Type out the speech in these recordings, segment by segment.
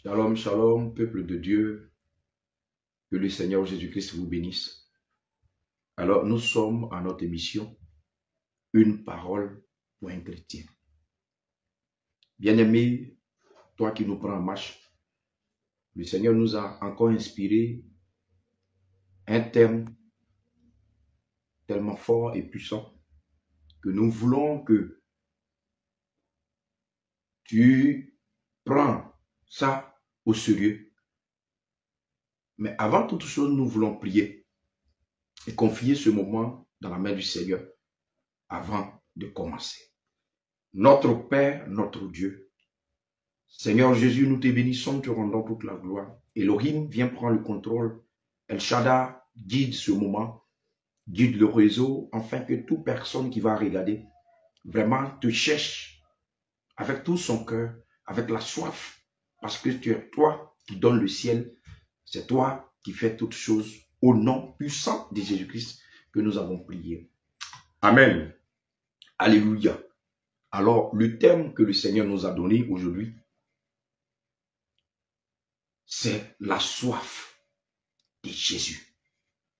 Shalom, shalom, peuple de Dieu, que le Seigneur Jésus-Christ vous bénisse. Alors, nous sommes à notre émission, une parole pour un chrétien. Bien-aimé, toi qui nous prends en marche, le Seigneur nous a encore inspiré un thème tellement fort et puissant que nous voulons que tu prends ça au sérieux. Mais avant toute chose, nous voulons prier et confier ce moment dans la main du Seigneur avant de commencer. Notre Père, notre Dieu, Seigneur Jésus, nous te bénissons, te rendons toute la gloire. Elohim, viens prendre le contrôle. El Shaddai, guide ce moment, guide le réseau, afin que toute personne qui va regarder vraiment te cherche avec tout son cœur, avec la soif, parce que tu es toi qui donnes le ciel, c'est toi qui fais toutes choses au nom puissant de Jésus-Christ que nous avons prié. Amen. Alléluia. Alors, le thème que le Seigneur nous a donné aujourd'hui, c'est la soif de Jésus.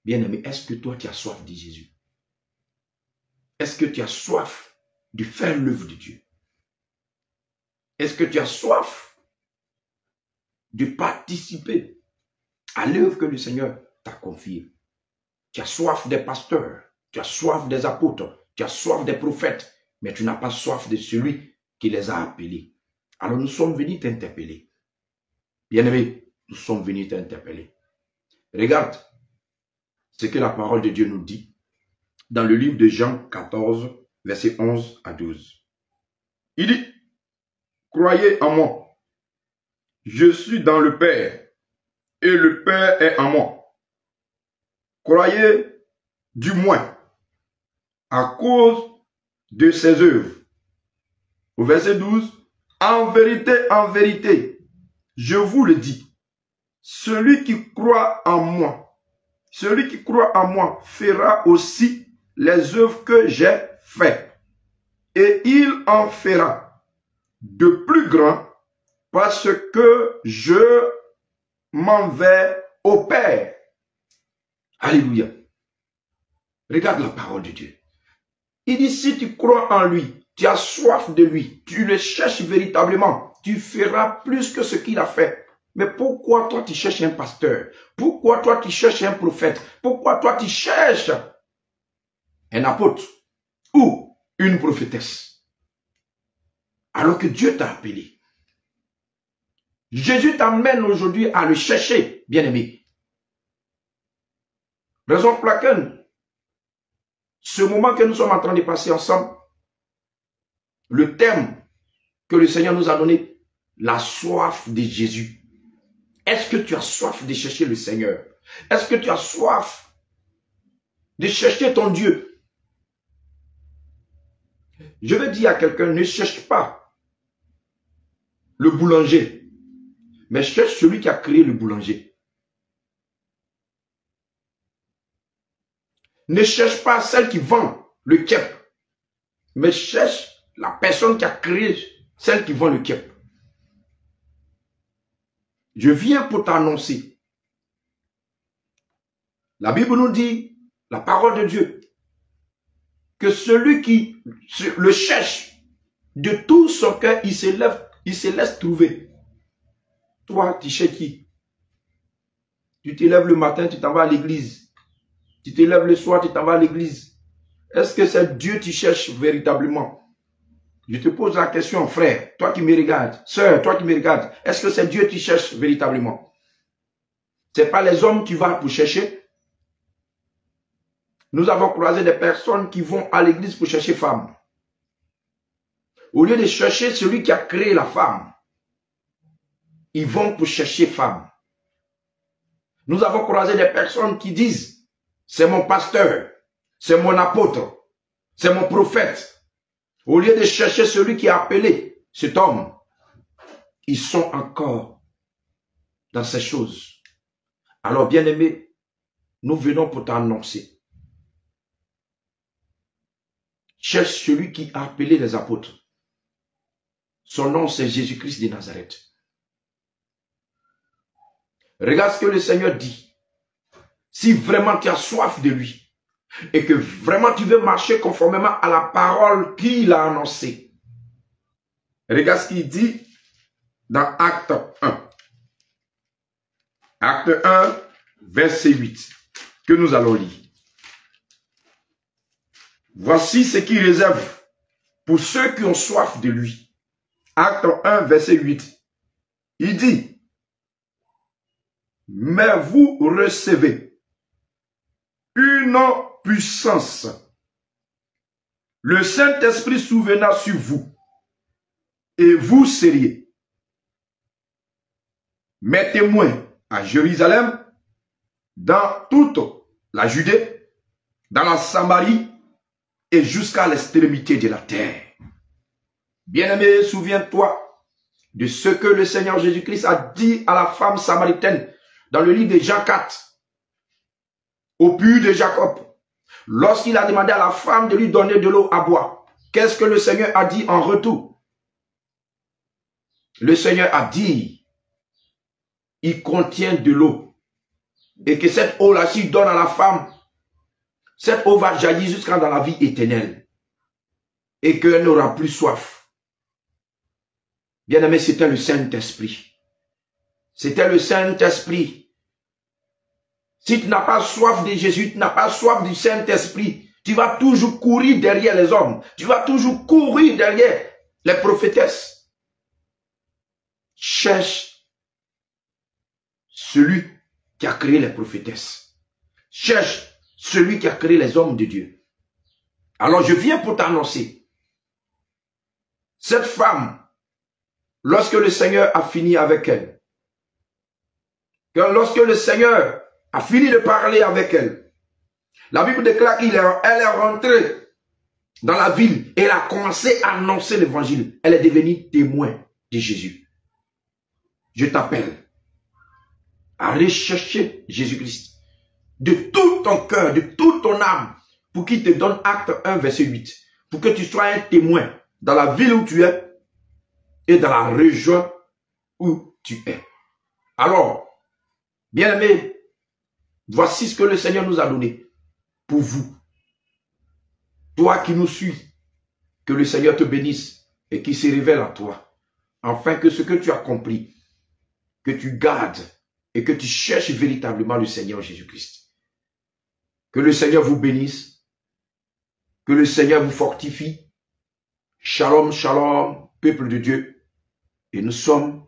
Bien-aimé, est-ce que toi, tu as soif de Jésus? Est-ce que tu as soif de faire l'œuvre de Dieu? Est-ce que tu as soif de participer à l'œuvre que le Seigneur t'a confiée? Tu as soif des pasteurs, tu as soif des apôtres, tu as soif des prophètes, mais tu n'as pas soif de celui qui les a appelés. Alors nous sommes venus t'interpeller. Bien-aimé, nous sommes venus t'interpeller. Regarde ce que la parole de Dieu nous dit dans le livre de Jean 14, versets 11 à 12. Il dit, croyez en moi, je suis dans le Père et le Père est en moi. Croyez du moins à cause de ses œuvres. Au verset 12, en vérité, je vous le dis, celui qui croit en moi fera aussi les œuvres que j'ai faites. Et il en fera de plus grands parce que je m'en vais au Père. Alléluia. Regarde la parole de Dieu. Il dit, si tu crois en lui, tu as soif de lui, tu le cherches véritablement, tu feras plus que ce qu'il a fait. Mais pourquoi toi tu cherches un pasteur? Pourquoi toi tu cherches un prophète? Pourquoi toi tu cherches un apôtre ou une prophétesse? Alors que Dieu t'a appelé. Jésus t'amène aujourd'hui à le chercher, bien-aimé. Raison pour laquelle, ce moment que nous sommes en train de passer ensemble, le thème que le Seigneur nous a donné, la soif de Jésus. Est-ce que tu as soif de chercher le Seigneur? Est-ce que tu as soif de chercher ton Dieu? Je vais dire à quelqu'un, ne cherche pas le boulanger, mais cherche celui qui a créé le boulanger. Ne cherche pas celle qui vend le kep, mais cherche la personne qui a créé celle qui vend le kep. Je viens pour t'annoncer. La Bible nous dit, la parole de Dieu, que celui qui le cherche de tout son cœur, il se laisse trouver. Toi, tu cherches qui? Tu te lèves le matin, tu t'en vas à l'église. Tu te lèves le soir, tu t'en vas à l'église. Est-ce que c'est Dieu que tu cherches véritablement? Je te pose la question, frère, toi qui me regardes, sœur, toi qui me regardes, est-ce que c'est Dieu que tu cherches véritablement? Ce n'est pas les hommes que tu vas pour chercher. Nous avons croisé des personnes qui vont à l'église pour chercher femme. Au lieu de chercher celui qui a créé la femme, ils vont pour chercher femme. Nous avons croisé des personnes qui disent, c'est mon pasteur, c'est mon apôtre, c'est mon prophète. Au lieu de chercher celui qui a appelé cet homme, ils sont encore dans ces choses. Alors, bien-aimés, nous venons pour t'annoncer. Cherche celui qui a appelé les apôtres. Son nom, c'est Jésus-Christ de Nazareth. Regarde ce que le Seigneur dit. Si vraiment tu as soif de lui et que vraiment tu veux marcher conformément à la parole qu'il a annoncée. Regarde ce qu'il dit dans Acte 1. Acte 1, verset 8, que nous allons lire. Voici ce qu'il réserve pour ceux qui ont soif de lui. Acte 1, verset 8. Il dit, mais vous recevez une puissance. Le Saint-Esprit souvenant sur vous. Et vous seriez mes témoins à Jérusalem, dans toute la Judée, dans la Samarie et jusqu'à l'extrémité de la terre. Bien-aimé, souviens-toi de ce que le Seigneur Jésus-Christ a dit à la femme samaritaine dans le livre de Jean 4, au puits de Jacob, lorsqu'il a demandé à la femme de lui donner de l'eau à boire. Qu'est-ce que le Seigneur a dit en retour? Le Seigneur a dit, il contient de l'eau. Et que cette eau-là, s'il donne à la femme, cette eau va jaillir jusqu'à dans la vie éternelle. Et qu'elle n'aura plus soif. Bien-aimé, c'était le Saint-Esprit. C'était le Saint-Esprit. Si tu n'as pas soif de Jésus, tu n'as pas soif du Saint-Esprit, tu vas toujours courir derrière les hommes. Tu vas toujours courir derrière les prophétesses. Cherche celui qui a créé les prophétesses. Cherche celui qui a créé les hommes de Dieu. Alors je viens pour t'annoncer. Cette femme, lorsque le Seigneur a fini avec elle, lorsque le Seigneur a fini de parler avec elle, la Bible déclare qu'elle est rentrée dans la ville et elle a commencé à annoncer l'évangile. Elle est devenue témoin de Jésus. Je t'appelle à rechercher Jésus-Christ de tout ton cœur, de toute ton âme, pour qu'il te donne Acte 1, verset 8, pour que tu sois un témoin dans la ville où tu es et dans la région où tu es. Alors, bien-aimés, voici ce que le Seigneur nous a donné pour vous. Toi qui nous suis, que le Seigneur te bénisse et qu'il se révèle à toi, afin que ce que tu as compris, que tu gardes et que tu cherches véritablement le Seigneur Jésus-Christ. Que le Seigneur vous bénisse, que le Seigneur vous fortifie. Shalom, shalom, peuple de Dieu. Et nous sommes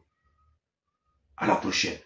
à la prochaine.